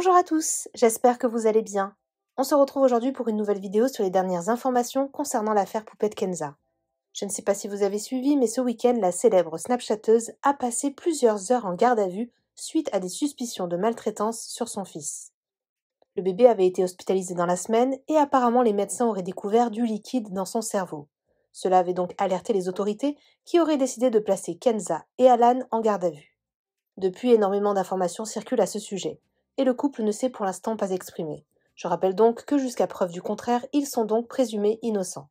Bonjour à tous, j'espère que vous allez bien. On se retrouve aujourd'hui pour une nouvelle vidéo sur les dernières informations concernant l'affaire Poupette Kenza. Je ne sais pas si vous avez suivi, mais ce week-end, la célèbre Snapchatteuse a passé plusieurs heures en garde à vue suite à des suspicions de maltraitance sur son fils. Le bébé avait été hospitalisé dans la semaine et apparemment les médecins auraient découvert du liquide dans son cerveau. Cela avait donc alerté les autorités qui auraient décidé de placer Kenza et Alan en garde à vue. Depuis, énormément d'informations circulent à ce sujet, et le couple ne s'est pour l'instant pas exprimé. Je rappelle donc que jusqu'à preuve du contraire, ils sont donc présumés innocents.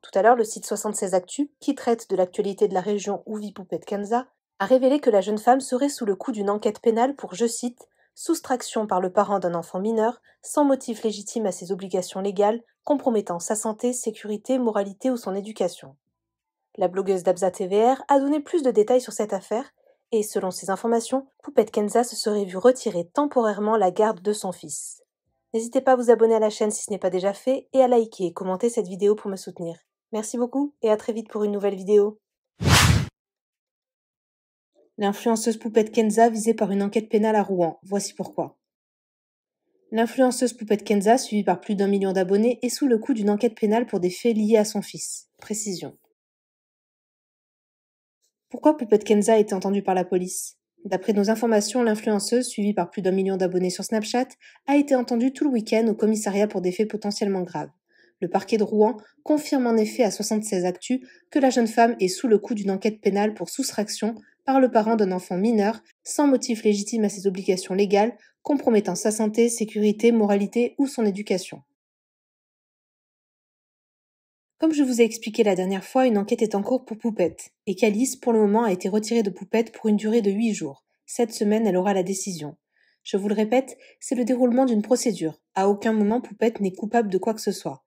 Tout à l'heure, le site 76 Actu, qui traite de l'actualité de la région où vit Poupette Kenza, a révélé que la jeune femme serait sous le coup d'une enquête pénale pour, je cite, « soustraction par le parent d'un enfant mineur, sans motif légitime à ses obligations légales, compromettant sa santé, sécurité, moralité ou son éducation ». La blogueuse d'Abza TVR a donné plus de détails sur cette affaire, et selon ces informations, Poupette Kenza se serait vue retirer temporairement la garde de son fils. N'hésitez pas à vous abonner à la chaîne si ce n'est pas déjà fait, et à liker et commenter cette vidéo pour me soutenir. Merci beaucoup, et à très vite pour une nouvelle vidéo. L'influenceuse Poupette Kenza visée par une enquête pénale à Rouen. Voici pourquoi. L'influenceuse Poupette Kenza, suivie par plus d'1 million d'abonnés, est sous le coup d'une enquête pénale pour des faits liés à son fils. Précision. Pourquoi Poupette Kenza a été entendue par la police? D'après nos informations, l'influenceuse, suivie par plus d'1 million d'abonnés sur Snapchat, a été entendue tout le week-end au commissariat pour des faits potentiellement graves. Le parquet de Rouen confirme en effet à 76 Actu que la jeune femme est sous le coup d'une enquête pénale pour soustraction par le parent d'un enfant mineur, sans motif légitime à ses obligations légales, compromettant sa santé, sécurité, moralité ou son éducation. Comme je vous ai expliqué la dernière fois, une enquête est en cours pour Poupette, et qu'Alice, pour le moment, a été retirée de Poupette pour une durée de 8 jours. Cette semaine, elle aura la décision. Je vous le répète, c'est le déroulement d'une procédure. À aucun moment, Poupette n'est coupable de quoi que ce soit.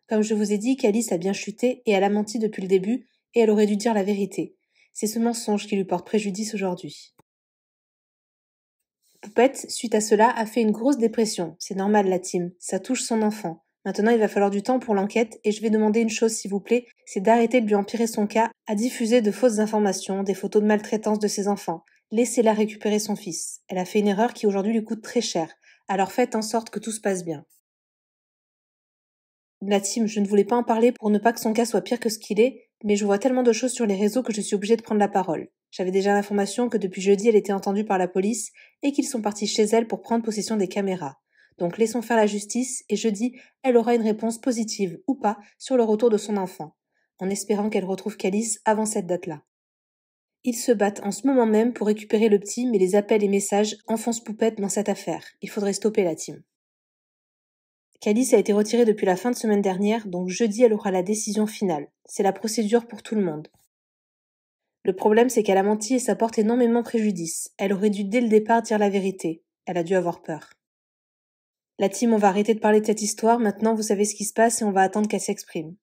Comme je vous ai dit, qu'Alice a bien chuté et elle a menti depuis le début, et elle aurait dû dire la vérité. C'est ce mensonge qui lui porte préjudice aujourd'hui. Poupette, suite à cela, a fait une grosse dépression. C'est normal, la team. Ça touche son enfant. Maintenant, il va falloir du temps pour l'enquête et je vais demander une chose, s'il vous plaît, c'est d'arrêter de lui empirer son cas à diffuser de fausses informations, des photos de maltraitance de ses enfants. Laissez-la récupérer son fils. Elle a fait une erreur qui aujourd'hui lui coûte très cher. Alors faites en sorte que tout se passe bien. La team, je ne voulais pas en parler pour ne pas que son cas soit pire que ce qu'il est, mais je vois tellement de choses sur les réseaux que je suis obligée de prendre la parole. J'avais déjà l'information que depuis jeudi, elle était entendue par la police et qu'ils sont partis chez elle pour prendre possession des caméras. Donc laissons faire la justice et jeudi, elle aura une réponse positive ou pas sur le retour de son enfant, en espérant qu'elle retrouve Calice avant cette date-là. Ils se battent en ce moment même pour récupérer le petit, mais les appels et messages enfoncent Poupette dans cette affaire. Il faudrait stopper la team. Calice a été retirée depuis la fin de semaine dernière, donc jeudi elle aura la décision finale. C'est la procédure pour tout le monde. Le problème c'est qu'elle a menti et ça porte énormément préjudice. Elle aurait dû dès le départ dire la vérité. Elle a dû avoir peur. La team, on va arrêter de parler de cette histoire, maintenant vous savez ce qui se passe et on va attendre qu'elle s'exprime.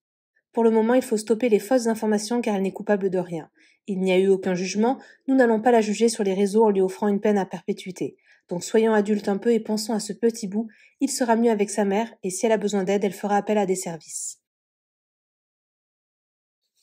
Pour le moment, il faut stopper les fausses informations car elle n'est coupable de rien. Il n'y a eu aucun jugement, nous n'allons pas la juger sur les réseaux en lui offrant une peine à perpétuité. Donc soyons adultes un peu et pensons à ce petit bout, il sera mieux avec sa mère et si elle a besoin d'aide, elle fera appel à des services.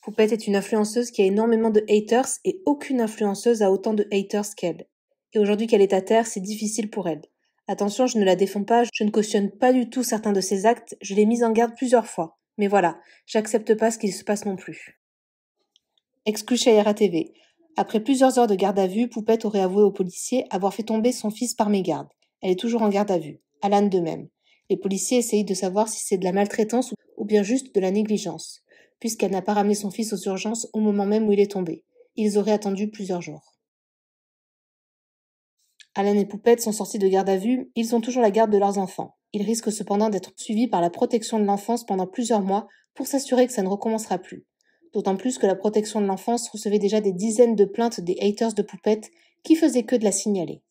Poupette est une influenceuse qui a énormément de haters et aucune influenceuse a autant de haters qu'elle. Et aujourd'hui qu'elle est à terre, c'est difficile pour elle. Attention, je ne la défends pas, je ne cautionne pas du tout certains de ses actes, je l'ai mise en garde plusieurs fois. Mais voilà, j'accepte pas ce qu'il se passe non plus. Exclu Chahira TV. Après plusieurs heures de garde à vue, Poupette aurait avoué aux policiers avoir fait tomber son fils par mégarde. Elle est toujours en garde à vue. Alan de même. Les policiers essayent de savoir si c'est de la maltraitance ou bien juste de la négligence, puisqu'elle n'a pas ramené son fils aux urgences au moment même où il est tombé. Ils auraient attendu plusieurs jours. Alan et Poupette sont sortis de garde à vue, ils ont toujours la garde de leurs enfants. Ils risquent cependant d'être suivis par la protection de l'enfance pendant plusieurs mois pour s'assurer que ça ne recommencera plus. D'autant plus que la protection de l'enfance recevait déjà des dizaines de plaintes des haters de Poupette qui faisaient que de la signaler.